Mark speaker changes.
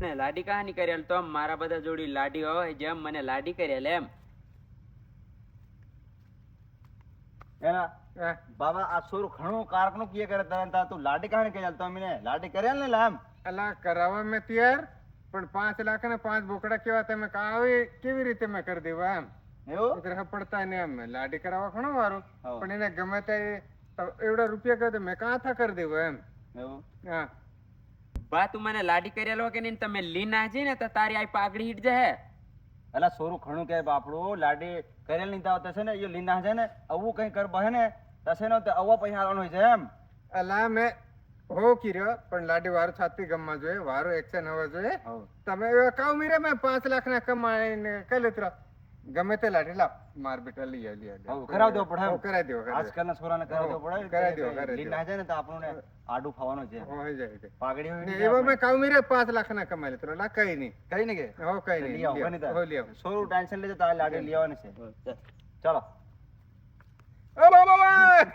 Speaker 1: ને લાડી કહાની કરેલ તો મારા બધા જોડી લાડી હોય જેમ મને લાડી કરેલ એમ
Speaker 2: એના બાબા આ સોરું ઘણું કારકનું કિએ કરે તને તું લાડી કહાની કરેલ તો મને લાડી કરેલ ને લામ
Speaker 3: અલા કરાવવા મેં તૈયાર પણ 5 લાખ ને 5 બોકડા કેવા તમે કેવી રીતે મેં કરી દેવા એમ
Speaker 2: એવું
Speaker 3: ગ્રહ પડતા ને એમ લાડી કરાવવા ઘણું વારું
Speaker 2: હા.
Speaker 3: પણ એને ગમે તે એવડા રૂપિયા કરે મેં કાંથા કરી દેવા એમ
Speaker 2: એવું
Speaker 3: હા
Speaker 1: બા તું મને લાડી કરેલો કે નહીં તમે લી નાખી ને તો તારી આ પાઘડી હીટ જાય
Speaker 2: અલા સોરું ઘણું કે બાપડું લાડી કરેલ નહીં તાવ તસે ને એ લીના છે ને આવું કઈ કર બહે ને તસે ને તો આવા પૈસા આલવાનો હોય છે એમ
Speaker 3: અલા મેં હો કીર્યો પણ લાડી વારું છાતી ગમવા જોઈએ વારું એક્શન હોવા જોઈએ
Speaker 2: હવ.
Speaker 3: તમે કાવ મીરે મેં 5 લાખ ના કમાઈને કઈ લેતરો ગમે તે લાડી લાવ માર બેટા લઈ આવી
Speaker 2: હવ, કરાવી દેવો પડે એમ.
Speaker 3: કરાવી દેવો
Speaker 2: આજકાલના છોરાને કરાવી દેવો પડે
Speaker 3: કરાવી દેવો
Speaker 2: લીના છે ને તો આપણને આડું ખાવાનું છે
Speaker 3: હોય જાય
Speaker 2: પાઘડી હોય
Speaker 3: ને
Speaker 2: ને
Speaker 3: એવા મેં કાવ મીરે 5 લાખ ના કમાઈ લેતરો લા કઈ નહીં
Speaker 2: કઈ ને કે
Speaker 3: હો કઈ
Speaker 2: લઈ
Speaker 3: નહીં
Speaker 2: આવો બની
Speaker 3: હો લઈ આવો
Speaker 2: સોરું ટેન્શન લેજો તારે લાડી લઈ આવવાની છે ચાલો
Speaker 3: ઓ બાબા